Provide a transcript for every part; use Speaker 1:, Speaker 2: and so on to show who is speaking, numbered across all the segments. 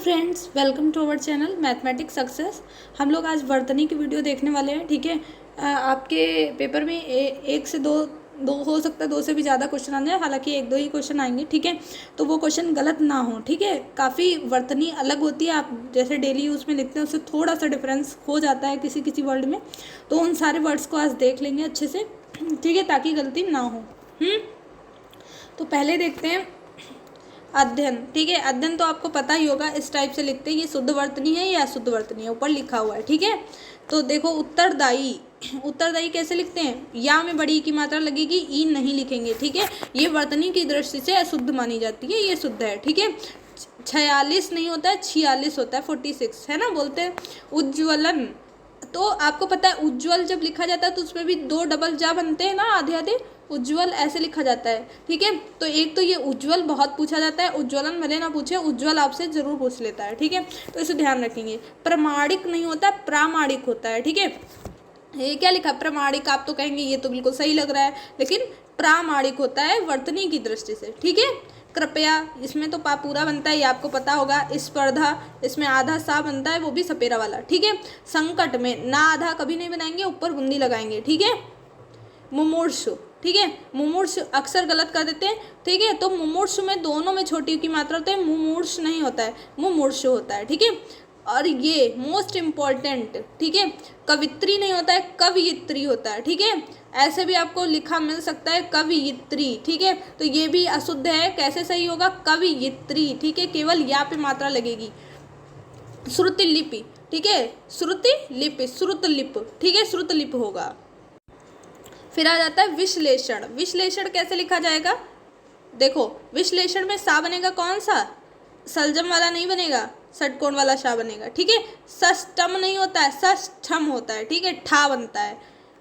Speaker 1: Friends, welcome to our channel mathematics success. हम लोग आज वर्तनी की वीडियो देखने वाले हैं। ठीक है, आपके पेपर में एक से दो दो हो सकता है, दो से भी ज़्यादा क्वेश्चन आ जाए। हालांकि एक दो ही क्वेश्चन आएंगे। ठीक है, तो वो क्वेश्चन गलत ना हो। ठीक है, काफ़ी वर्तनी अलग होती है। आप जैसे डेली यूज़ में लिखते हैं उससे थोड़ा सा डिफरेंस हो जाता है किसी किसी वर्ड में। तो उन सारे वर्ड्स को आज देख लेंगे अच्छे से। ठीक है, ताकि गलती ना हो। तो पहले देखते हैं अध्ययन। ठीक है, अध्ययन तो आपको पता ही होगा, इस टाइप से लिखते हैं। ये शुद्ध वर्तनी है या अशुद्ध वर्तनी है, ऊपर लिखा हुआ है। ठीक है, तो देखो उत्तरदायी। उत्तरदायी कैसे लिखते हैं? या में बड़ी की मात्रा लगेगी, ई नहीं लिखेंगे। ठीक है, ये वर्तनी की दृष्टि से अशुद्ध मानी जाती है, ये शुद्ध है। ठीक है, 46 नहीं होता है, 46 होता है, 46 है ना, बोलते हैं। उज्ज्वलन, तो आपको पता है उज्ज्वल जब लिखा जाता है तो उसमें भी दो डबल जा बनते हैं ना, आधे आधे। उज्ज्वल ऐसे लिखा जाता है। ठीक है, तो एक तो ये उज्ज्वल बहुत पूछा जाता है, उज्ज्वलन भले ना पूछे, उज्ज्वल आपसे जरूर पूछ लेता है। ठीक है, तो इसे ध्यान रखेंगे। प्रमाणिक नहीं होता, प्रामाणिक होता है। ठीक है, ये क्या लिखा प्रमाणिक, आप तो कहेंगे ये तो बिल्कुल सही लग रहा है, लेकिन प्रामाणिक होता है वर्तनी की दृष्टि से। ठीक है, कृपया, इसमें तो पा पूरा बनता है, ये आपको पता होगा। स्पर्धा, इसमें आधा सा बनता है, वो भी सपेरा वाला। ठीक है, संकट में ना आधा कभी नहीं बनाएंगे, ऊपर बुंदी लगाएंगे। ठीक है, मुमूर्षु, ठीक है, मुमूर्षु अक्सर गलत कर देते हैं। ठीक है, तो मुमूर्षु में दोनों में छोटी की मात्रा होती है, मुमूर्ष नहीं होता है, मुमूर्षु होता है। ठीक है, और ये मोस्ट इम्पॉर्टेंट, ठीक है, कवित्री नहीं होता है, कवियित्री होता है। ठीक है, ऐसे भी आपको लिखा मिल सकता है कवियित्री। ठीक है, तो ये भी अशुद्ध है। कैसे सही होगा? कवियित्री। ठीक है, केवल या पे मात्रा लगेगी। श्रुतिलिपि, ठीक है, श्रुतिलिपि, श्रुतलिप। ठीक है, श्रुतलिप होगा। फिर आ जाता है विश्लेषण। विश्लेषण कैसे लिखा जाएगा? देखो, विश्लेषण में सा बनेगा कौन सा? सलजम वाला नहीं बनेगा, षटकोण वाला शा बनेगा। ठीक है, षष्टम नहीं होता है, षष्ठम होता है। ठीक है, ठा बनता है।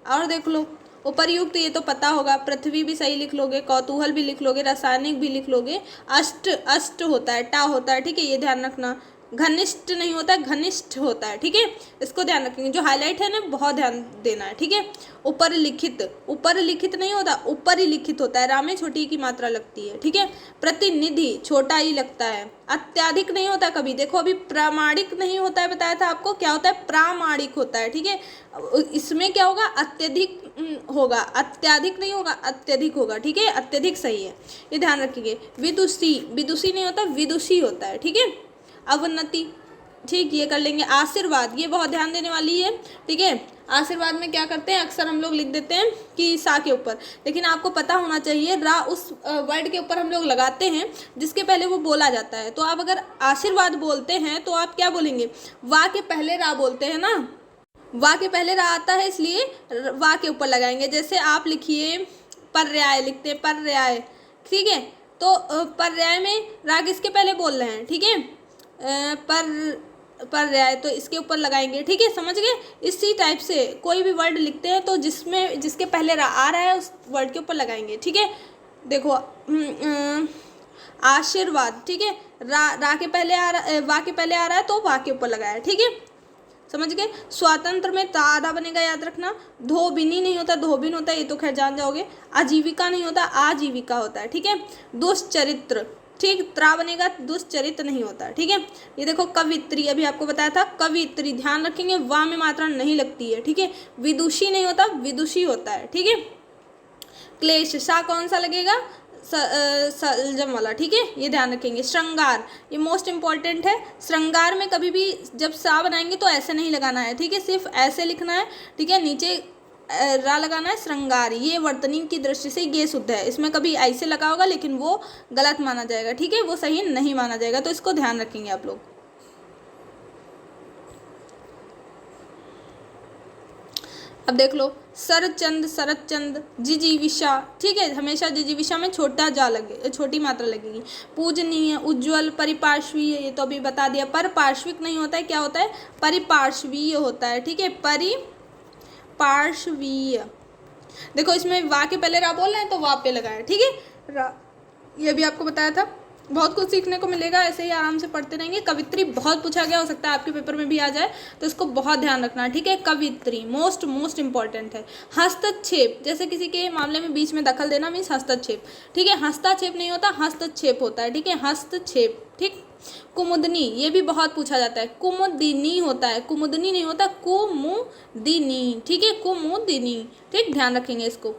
Speaker 1: और देख लो उपर्युक्त, ये तो पता होगा। पृथ्वी भी सही लिख लोगे, कौतूहल भी लिख लोगे, रासायनिक भी लिख लोगे। अष्ट, अष्ट होता है, टा होता है। ठीक है, ये ध्यान रखना। घनिष्ठ नहीं होता है, घनिष्ठ होता है। ठीक है, इसको ध्यान रखेंगे। जो हाईलाइट है ना, बहुत ध्यान देना है। ठीक है, ऊपर लिखित, ऊपर लिखित नहीं होता, ऊपर ही लिखित होता है। रा में छोटी की मात्रा लगती है। ठीक है, प्रतिनिधि छोटा ही लगता है। अत्याधिक नहीं होता कभी। देखो, अभी प्रामाणिक नहीं होता है, बताया था आपको। क्या होता है? प्रामाणिक होता है। ठीक है, इसमें क्या होगा? अत्यधिक होगा, अत्याधिक नहीं होगा, अत्यधिक होगा। ठीक है, अत्यधिक सही है, ये ध्यान रखिए। विदुषी, विदुषी नहीं होता, विदुषी होता है। ठीक है, अवनति, ठीक, ये कर लेंगे। आशीर्वाद, ये बहुत ध्यान देने वाली है। ठीक है, आशीर्वाद में क्या करते हैं, अक्सर हम लोग लिख देते हैं कि सा के ऊपर, लेकिन आपको पता होना चाहिए रा उस वर्ड के ऊपर हम लोग लगाते हैं जिसके पहले वो बोला जाता है। तो आप अगर आशीर्वाद बोलते हैं तो आप क्या बोलेंगे? वा के पहले रा बोलते हैं ना, वा के पहले रा आता है, इसलिए वा के ऊपर लगाएंगे। जैसे आप लिखिए पर्याय, लिखते हैं पर्याय। ठीक है, तो पर्याय में रा किसके पहले बोल रहे हैं? ठीक है, पर्याय, तो इसके ऊपर लगाएंगे। ठीक है, समझ गए? इसी टाइप से कोई भी वर्ड लिखते हैं तो जिसके पहले रा आ रहा है उस वर्ड के ऊपर लगाएंगे। ठीक है, देखो आशीर्वाद, ठीक है, रा के पहले आ रहा, वा के पहले आ रहा है तो वा के ऊपर लगाया। ठीक है, समझ गए? स्वातंत्र में ता आधा बनेगा, याद रखना। धोबिनी नहीं होता, धोबिन होता है, ये तो खैर जान जाओगे। आजीविका नहीं होता, आजीविका होता है। ठीक है, दुष्चरित्र, ठीक, त्रा बनेगा, दुष्चरित नहीं होता। ठीक है, ये देखो कवित्री, अभी आपको बताया था कवित्री, ध्यान रखेंगे वा में मात्रा नहीं लगती है। ठीक है, विदुषी नहीं होता, विदुषी होता है। ठीक है, क्लेश, सा कौन सा लगेगा? सलजम वाला। ठीक है, ये ध्यान रखेंगे। श्रृंगार, ये मोस्ट इंपॉर्टेंट है। श्रृंगार में कभी भी जब सा बनाएंगे तो ऐसे नहीं लगाना है। ठीक है, सिर्फ ऐसे लिखना है। ठीक है, नीचे रा लगाना है। श्रृंगार, ये वर्तनी की दृष्टि से ये शुद्ध है। इसमें कभी ऐसे लगा होगा लेकिन वो गलत माना जाएगा। ठीक है, वो सही नहीं माना जाएगा, तो इसको ध्यान रखेंगे आप लोग। अब देख लो सरचंद, शरतचंद, जिजीविषा। ठीक है, हमेशा जिजीविषा में छोटा जा लगे, छोटी मात्रा लगेगी। पूजनीय, उज्ज्वल, परिपार्श्वीय, ये तो अभी बता दिया। परपार्श्विक नहीं होता है, क्या होता है? परिपार्श्वीय होता है। ठीक है, परिपार्श्वीय। देखो, इसमें वा के पहले रा बोल रहे हैं तो वा पे लगाया। ठीक है, रा, ये भी आपको बताया था। बहुत कुछ सीखने को मिलेगा, ऐसे ही आराम से पढ़ते रहेंगे। कवित्री बहुत पूछा गया, हो सकता है आपके पेपर में भी आ जाए, तो इसको बहुत ध्यान रखना है। ठीक है, कवित्री मोस्ट इंपॉर्टेंट है। हस्तक्षेप, जैसे किसी के मामले में बीच में दखल देना मीन्स हस्तक्षेप। ठीक है, हस्ताक्षेप नहीं होता, हस्तक्षेप होता है। ठीक है, हस्तक्षेप। ठीक, कुमुदनी, ये भी बहुत पूछा जाता है, कुमुदिनी होता है, कुमुदनी नहीं होता, कुमुदिनी, ठीक है, कुमुदिनी, ठीक, ध्यान रखेंगे इसको।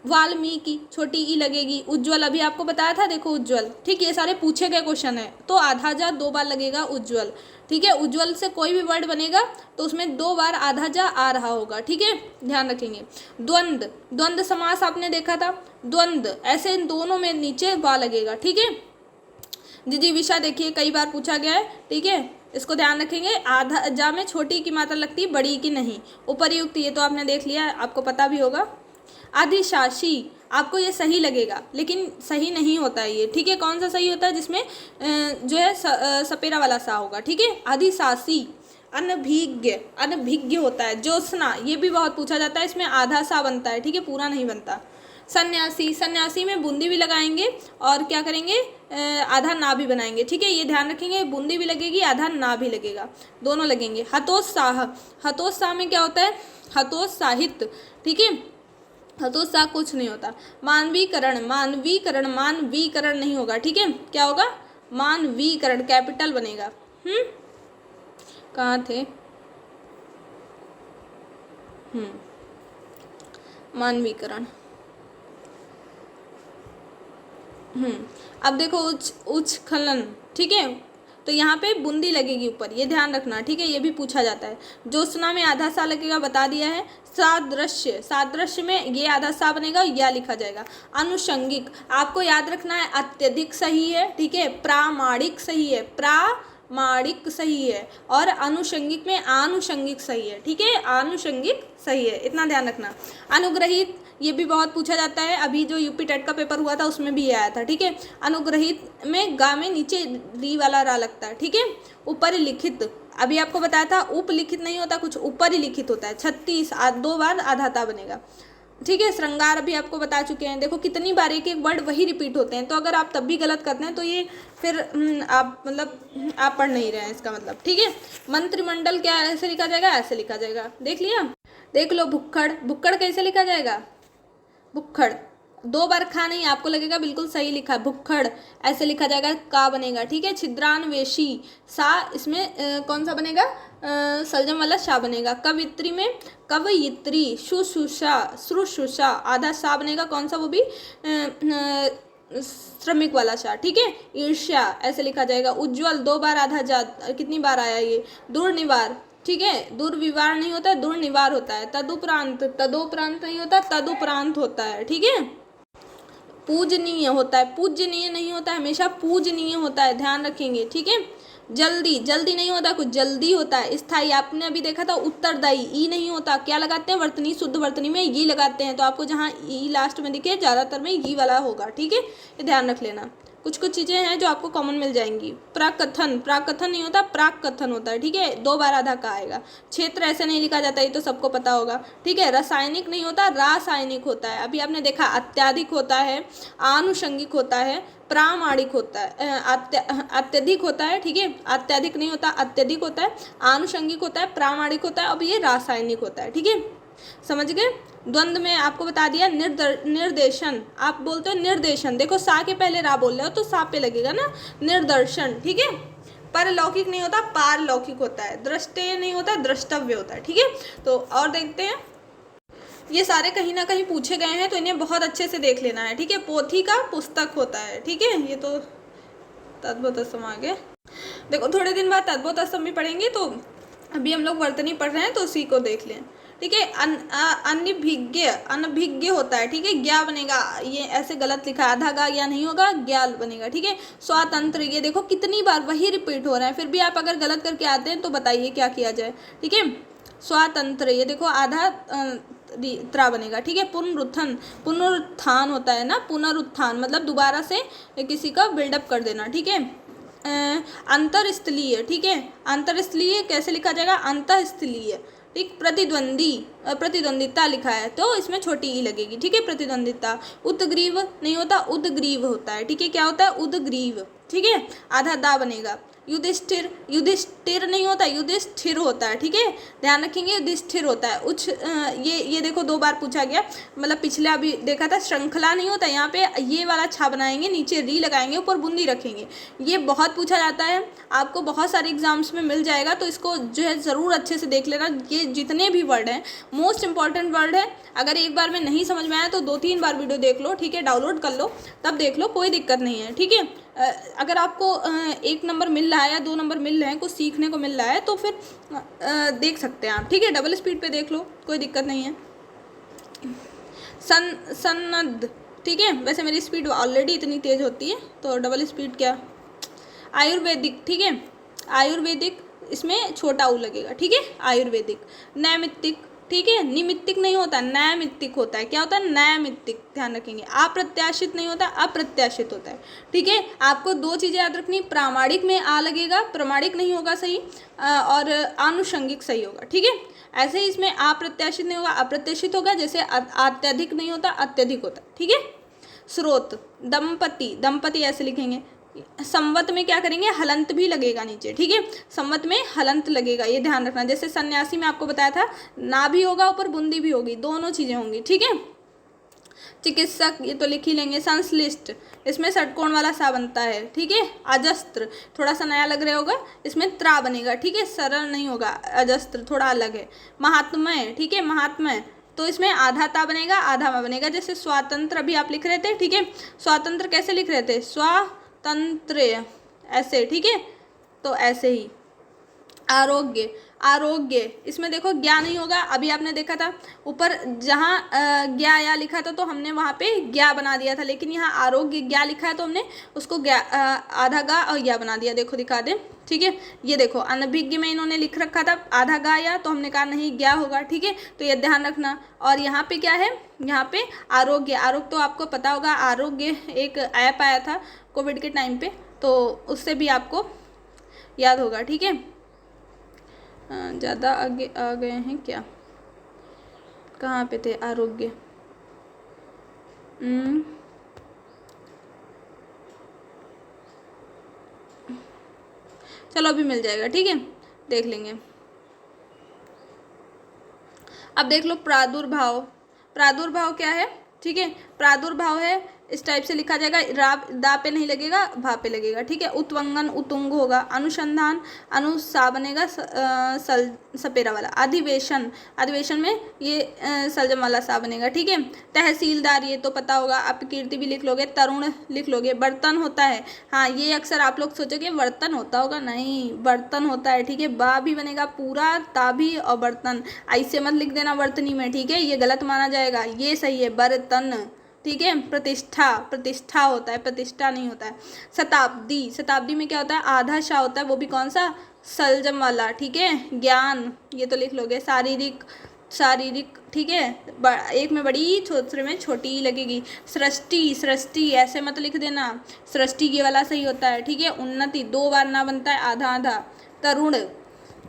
Speaker 1: वाल्मीकि, छोटी ई लगेगी। उज्ज्वल, अभी आपको बताया था, देखो उज्ज्वल, ठीक, ये सारे पूछे गए क्वेश्चन है, तो आधा जा 2 बार लगेगा उज्ज्वल, ठीक है। उज्ज्वल से कोई भी वर्ड बनेगा तो उसमें 2 बार आधा जा आ रहा होगा, ठीक है, ध्यान रखेंगे। द्वंद्व, द्वंद्व समास आपने देखा था, द्वंद्व, ऐसे इन दोनों में नीचे वा लगेगा, ठीक है। जिजीविषा देखिए कई बार पूछा गया है, ठीक है, इसको ध्यान रखेंगे। आधा जा में छोटी की मात्रा लगती है, बड़ी की नहीं। उपरयुक्त, ये तो आपने देख लिया, आपको पता भी होगा। अधिशासी, आपको ये सही लगेगा लेकिन सही नहीं होता है ये, ठीक है। कौन सा सही होता है? जिसमें जो है सपेरा वाला सा होगा, ठीक है। अधिशासी। अनभिज्ञ, अनभिज्ञ होता है। ज्योत्सना, ये भी बहुत पूछा जाता है, इसमें आधा सा बनता है, ठीक है, पूरा नहीं बनता। सन्यासी, सन्यासी में बूंदी भी लगाएंगे और क्या करेंगे, आधा ना भी बनाएंगे, ठीक है, ये ध्यान रखेंगे। बूंदी भी लगेगी, आधा ना भी लगेगा, दोनों लगेंगे। हतोत्साह, हतोत्साह में क्या होता है? हतोत्साहित, ठीक है, हतोत्साह कुछ नहीं होता। मानवीकरण, मानवीकरण, मानवीकरण नहीं होगा, ठीक है, क्या होगा? मानवीकरण, कैपिटल बनेगा। कहाँ थे? मानवीकरण। अब देखो उच्छखलन, ठीक है, तो यहाँ पे बूंदी लगेगी ऊपर, ये ध्यान रखना, ठीक है, ये भी पूछा जाता है। ज्योत्सना में आधा सा लगेगा, बता दिया है। सादृश्य, सादृश्य में ये आधा सा बनेगा, या लिखा जाएगा। अनुषंगिक, आपको याद रखना है, अत्यधिक सही है, ठीक है, प्रामाणिक सही है, प्रामाणिक सही है, और अनुषंगिक में आनुषंगिक सही है, ठीक है, आनुषंगिक सही है, इतना ध्यान रखना। अनुग्रहित, ये भी बहुत पूछा जाता है, अभी जो यूपी टेट का पेपर हुआ था उसमें भी ये आया था, ठीक है। अनुग्रहित में गा में नीचे री वाला रा लगता है, ठीक है। ऊपर लिखित, अभी आपको बताया था, उपलिखित नहीं होता, कुछ ऊपर ही लिखित होता है। 36, 2 बार आधा ता बनेगा, ठीक है। श्रृंगार भी आपको बता चुके हैं, देखो कितनी बार एक एक वर्ड वही रिपीट होते हैं, तो अगर आप तब भी गलत करते हैं तो ये फिर आप मतलब आप पढ़ नहीं रहे हैं, इसका मतलब, ठीक है। मंत्रिमंडल क्या ऐसे लिखा जाएगा? ऐसे लिखा जाएगा, देख लिया। देख लो भुक्खड़, भुक्खड़ कैसे लिखा जाएगा? भुक्खड़, 2 बार खा नहीं, आपको लगेगा बिल्कुल सही लिखा, भुक्खड़ ऐसे लिखा जाएगा, का बनेगा, ठीक है। छिद्रान्वेषी, सा, इसमें कौन सा बनेगा? सलजम वाला शा बनेगा। कवित्री में कवयित्री, शुश्रूषा, श्रुश्रूषा, आधा सा बनेगा, कौन सा? वो भी श्रमिक वाला शा, ठीक है। ईर्ष्या ऐसे लिखा जाएगा। उज्ज्वल, 2 बार आधा जा, कितनी बार आया ये? दुर्निवार, ठीक है, दुर्विवार नहीं होता है, दुर्निवार होता है। तदुपरांत, तदोपरांत नहीं होता, तदुपरांत होता है, ठीक है। पूजनीय होता है, पूजनीय नहीं होता है, हमेशा पूजनीय होता है, ध्यान रखेंगे, ठीक है। जल्दी, जल्दी नहीं होता, कुछ जल्दी होता है। स्थायी, आपने अभी देखा था, उत्तरदायी, ई नहीं होता, क्या लगाते हैं? वर्तनी, शुद्ध वर्तनी में ई लगाते हैं, तो आपको जहाँ ई लास्ट में दिखे ज़्यादातर में ई वाला होगा, ठीक है, ये ध्यान रख लेना। कुछ कुछ चीज़ें हैं जो आपको कॉमन मिल जाएंगी। प्राकथन, प्राकथन नहीं होता, प्राकथन होता है, ठीक है, 2 बार आधा का आएगा। क्षेत्र ऐसे नहीं लिखा जाता, ये तो सबको पता होगा, ठीक है। रासायनिक नहीं होता, रासायनिक होता है, अभी आपने देखा। अत्याधिक होता है, आनुषंगिक होता है, प्रामाणिक होता है, अत्यधिक होता है, ठीक है, अत्यधिक नहीं होता, अत्यधिक होता है, आनुषंगिक होता है, प्रामाणिक होता है, अब ये रासायनिक होता है, ठीक है, समझ गए। द्वंद्व में आपको बता दिया। निर्देशन, आप बोलते हो निर्देशन, देखो सा के पहले रा बोल रहे हो तो सा पे लगेगा ना, निर्दर्शन, ठीक है। परलौकिक नहीं होता, पारलौकिक होता है। दृष्टेय नहीं होता, द्रष्टव्य होता है, ठीक है। तो और देखते हैं, ये सारे कहीं ना कहीं पूछे गए हैं, तो इन्हें बहुत अच्छे से देख लेना है, ठीक है। पोथी का पुस्तक होता है, ठीक है, ये तो तद्भुत असम आ गए। देखो थोड़े दिन बाद तद्भुत असम भी पढ़ेंगे, तो अभी हम लोग वर्तनी पढ़ रहे हैं, तो उसी को देख लें, ठीक है। अनभिज्ञ, अनभिज्ञ होता है, ठीक है, ज्ञा बनेगा, ये ऐसे गलत लिखा है, आधा गा ज्ञा नहीं होगा, ज्ञाल बनेगा, ठीक है। स्वातंत्र, ये देखो कितनी बार वही रिपीट हो रहा है, फिर भी आप अगर गलत करके आते हैं तो बताइए क्या किया जाए, ठीक है। स्वातंत्र, ये देखो आधा त्रा बनेगा, ठीक है। पुनरुत्थान, पुनरुत्थान होता है ना, पुनरुत्थान मतलब दोबारा से किसी का बिल्डअप कर देना, ठीक है। अंतरस्थलीय, ठीक है, अंतरस्थलीय कैसे लिखा जाएगा? अंतःस्थलीय, ठीक। प्रतिद्वंदी, प्रतिद्वंदिता लिखा है तो इसमें छोटी ई लगेगी, ठीक है, प्रतिद्वंदिता। उद्ग्रीव नहीं होता, उद्ग्रीव होता है, ठीक है, क्या होता है? उद्ग्रीव, ठीक है, आधा दा बनेगा। युधिष्ठिर, युधिष्ठिर नहीं होता, युधिष्ठिर होता है, ठीक है, ध्यान रखेंगे, युधिष्ठिर होता है। ये देखो 2 बार पूछा गया, मतलब पिछले अभी देखा था श्रृंखला नहीं होता, यहाँ पे ये वाला छा बनाएंगे, नीचे री लगाएंगे, ऊपर बूंदी रखेंगे। ये बहुत पूछा जाता है, आपको बहुत सारे एग्जाम्स में मिल जाएगा, तो इसको जो है ज़रूर अच्छे से देख लेना। ये जितने भी वर्ड हैं मोस्ट इंपॉर्टेंट वर्ड है। अगर एक बार में नहीं समझ में आया तो 2-3 बार वीडियो देख लो, ठीक है, डाउनलोड कर लो, तब देख लो, कोई दिक्कत नहीं है, ठीक है। अगर आपको 1 नंबर मिल रहा है या 2 नंबर मिल रहे हैं, कुछ सीखने को मिल रहा है, तो फिर देख सकते हैं आप, ठीक है, डबल स्पीड पे देख लो, कोई दिक्कत नहीं है। सन्नद्ध, ठीक है, वैसे मेरी स्पीड ऑलरेडी इतनी तेज़ होती है, तो डबल स्पीड क्या। आयुर्वेदिक, ठीक है, आयुर्वेदिक, इसमें छोटा ऊ लगेगा, ठीक है, आयुर्वेदिक। नैमित्तिक, ठीक है, निमित्तिक नहीं होता, नैमित्तिक होता है। क्या होता है, नैमित्तिक, ध्यान रखेंगे। अप्रत्याशित नहीं होता, अप्रत्याशित होता है, ठीक है। आपको 2 चीज़ें याद रखनी, प्रामाणिक में आ लगेगा, प्रमाणिक नहीं होगा सही, और आनुषंगिक सही होगा, ठीक है। ऐसे ही इसमें अप्रत्याशित नहीं होगा, अप्रत्याशित होगा, जैसे अत्यधिक नहीं होता, अत्यधिक होता है, ठीक है। स्रोत, दंपति, दंपति ऐसे लिखेंगे। संवत में क्या करेंगे, हलंत भी लगेगा नीचे, ठीक है, संवत में हलंत लगेगा, ये ध्यान रखना। जैसे सन्यासी में आपको बताया था, ना भी होगा, ऊपर बूंदी भी होगी, दोनों चीज़ें होंगी, ठीक है। चिकित्सक, ये तो लिख ही लेंगे। संश्लिष्ट, इसमें षटकोण वाला सा बनता है, ठीक है। अजस्त्र, थोड़ा सा नया लग रहा होगा, इसमें त्रा बनेगा, ठीक है, सरल नहीं होगा, अजस्त्र थोड़ा अलग है। महात्मय, ठीक है, महात्मय, तो इसमें आधा ता बनेगा, आधा मा बनेगा। जैसे स्वातंत्र अभी आप लिख रहे थे, ठीक है, स्वातंत्र कैसे लिख रहे थे, स्वातंत्र ऐसे, ठीक है, तो ऐसे ही। आरोग्य, आरोग्य, इसमें देखो ज्ञा नहीं होगा, अभी आपने देखा था ऊपर जहाँ ज्ञा या लिखा था तो हमने वहाँ पे ज्ञा बना दिया था, लेकिन यहाँ आरोग्य ज्ञा लिखा है तो हमने उसको ज्ञा आधा गा और ज्ञा बना दिया। देखो दिखा दें, ठीक है, ये देखो अनभिज्ञ में इन्होंने लिख रखा था आधा गा या, तो हमने कहा नहीं ज्ञा होगा, ठीक है, तो ये ध्यान रखना। और यहाँ पे क्या है, यहाँ पे आरोग्य, आरोग्य तो आपको पता होगा, आरोग्य एक ऐप आया था कोविड के टाइम पे, तो उससे भी आपको याद होगा, ठीक है। ज़्यादा आगे आ गए हैं क्या, कहाँ पे थे, आरोग्य, चलो अभी मिल जाएगा, ठीक है, देख लेंगे। अब देख लो प्रादुर्भाव, प्रादुर्भाव क्या है, ठीक है, प्रादुर्भाव है, इस टाइप से लिखा जाएगा, दा पे नहीं लगेगा, भा पे लगेगा, ठीक है। उत्वंगन, उतुंग होगा। अनुसंधान, अनुसा बनेगा, सपेरा वाला। अधिवेशन, अधिवेशन में ये सलजम वाला सा बनेगा, ठीक है। तहसीलदार, ये तो पता होगा, अपकीर्ति भी लिख लोगे, तरुण लिख लोगे। बर्तन होता है, हाँ ये अक्सर आप लोग सोचोगे बर्तन होता होगा, नहीं, बर्तन होता है, ठीक है, बा भी बनेगा पूरा, ता भी, और बर्तन ऐसे मत लिख देना वर्तनी में, ठीक है, ये गलत माना जाएगा, ये सही है, बर्तन, ठीक है। प्रतिष्ठा, प्रतिष्ठा होता है, प्रतिष्ठा नहीं होता है। शताब्दी, शताब्दी में क्या होता है, आधा शा होता है, वो भी कौन सा, सलजम वाला, ठीक है। ज्ञान, ये तो लिख लोगे। शारीरिक, शारीरिक, ठीक है, एक में बड़ी, दूसरे में छोटी लगेगी। सृष्टि, सृष्टि ऐसे मत लिख देना, सृष्टि ये वाला सही होता है, ठीक है। उन्नति 2 बार ना बनता है, आधा आधा। तरुण,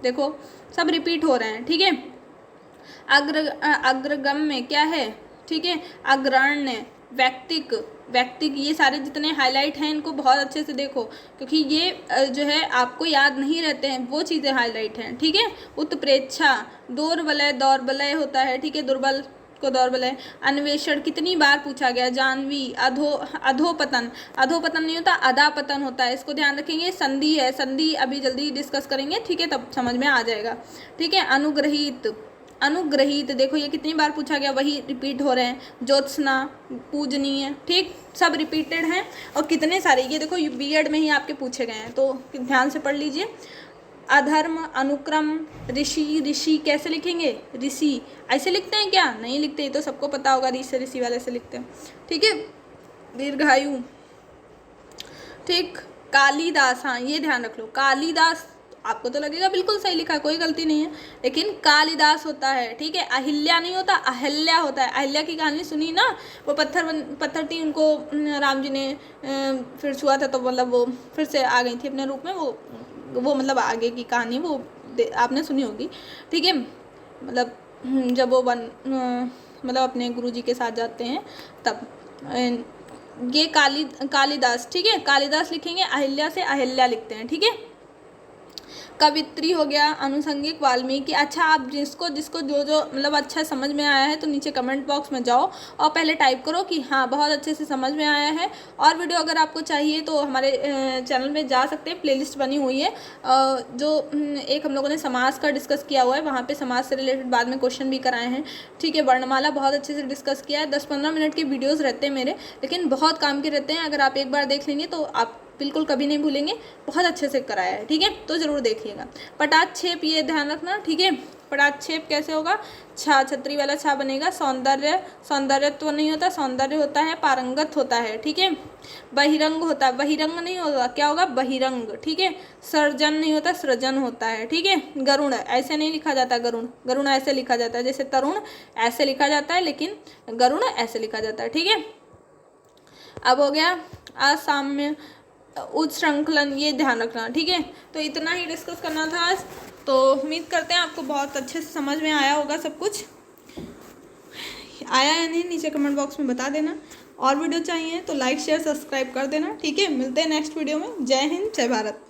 Speaker 1: देखो सब रिपीट हो रहे हैं, ठीक है। अग्रगम में क्या है, ठीक है, अग्रण्य, व्यक्तिक, व्यक्तिक, ये सारे जितने हाईलाइट हैं इनको बहुत अच्छे से देखो, क्योंकि ये जो है आपको याद नहीं रहते हैं, वो चीज़ें हाईलाइट हैं, ठीक है। उत्प्रेक्षा, दौर्बलय, दौर्बलय होता है, ठीक है, दुर्बल को दौर्बलय। अन्वेषण कितनी बार पूछा गया। जानवी, अधोपतन, अधोपतन नहीं होता, अधापतन होता है, इसको ध्यान रखेंगे। संधि है, संधि अभी जल्दी डिस्कस करेंगे, ठीक है, तब समझ में आ जाएगा, ठीक है। अनुग्रहित, अनुग्रहित, देखो ये कितनी बार पूछा गया, वही रिपीट हो रहे हैं। ज्योत्सना, पूजनीय, ठीक, सब रिपीटेड हैं, और कितने सारे, ये देखो बीएड में ही आपके पूछे गए हैं, तो ध्यान से पढ़ लीजिए। अधर्म, अनुक्रम, ऋषि, ऋषि कैसे लिखेंगे, ऋषि ऐसे लिखते हैं क्या, नहीं लिखते, ये तो सबको पता होगा, ऋषि ऋषि वाले से लिखते हैं, ठीक है। दीर्घायु, ठीक। कालिदास, हाँ ये ध्यान रख लो, कालिदास आपको तो लगेगा बिल्कुल सही लिखा, कोई गलती नहीं है, लेकिन कालिदास होता है, ठीक है। अहिल्या नहीं होता, अहल्या होता है। अहिल्या की कहानी सुनी ना, वो पत्थर थी, उनको राम जी ने फिर छुआ था, तो मतलब वो फिर से आ गई थी अपने रूप में, वो मतलब आगे की कहानी वो आपने सुनी होगी, ठीक है। मतलब जब वो मतलब अपने गुरुजी के साथ जाते हैं तब, ये कालिदास, ठीक है, कालिदास लिखेंगे, अहिल्या से अहिल्या लिखते हैं, ठीक है। कवित्री हो गया, अनुषंगिक, वाल्मीकि। अच्छा, आप जिसको जिसको जो जो मतलब अच्छा समझ में आया है तो नीचे कमेंट बॉक्स में जाओ और पहले टाइप करो कि हाँ बहुत अच्छे से समझ में आया है। और वीडियो अगर आपको चाहिए तो हमारे चैनल में जा सकते हैं, प्लेलिस्ट बनी हुई है। जो एक हम लोगों ने समाज का डिस्कस किया हुआ है, वहाँ पे समाज से रिलेटेड बाद में क्वेश्चन भी कराए हैं, ठीक है। वर्णमाला बहुत अच्छे से डिस्कस किया है। 10-15 मिनट के वीडियोज़ रहते हैं मेरे, लेकिन बहुत काम के रहते हैं। अगर आप एक बार देख लेंगे तो आप बिल्कुल कभी नहीं भूलेंगे, बहुत अच्छे से कराया है, ठीक है। तो ज़रूर देखिएगा। पटाक्षेप ये ध्यान रखना, ठीक है। पटाक्षेप कैसे होगा, छा छतरी वाला छा बनेगा। सौंदर्य, सौंदर्यत्व नहीं होता, सौंदर्य होता है, पारंगत होता है, ठीक है। बहिरंग होता है, बहिरंग नहीं होगा, क्या होगा, बहिरंग, ठीक है। सर्जन नहीं होता, सृजन होता है, ठीक है। गरुण ऐसे नहीं लिखा जाता, गरुण गरुण ऐसे लिखा जाता है, जैसे तरुण ऐसे लिखा जाता है, लेकिन गरुण ऐसे लिखा जाता है, ठीक है। अब हो गया असाम्य, उच्छृंखलन, ये ध्यान रखना, ठीक है। तो इतना ही डिस्कस करना था आज। तो उम्मीद करते हैं आपको बहुत अच्छे से समझ में आया होगा। सब कुछ आया या नहीं नीचे कमेंट बॉक्स में बता देना। और वीडियो चाहिए तो लाइक शेयर सब्सक्राइब कर देना, ठीक है। मिलते हैं नेक्स्ट वीडियो में। जय हिंद, जय भारत।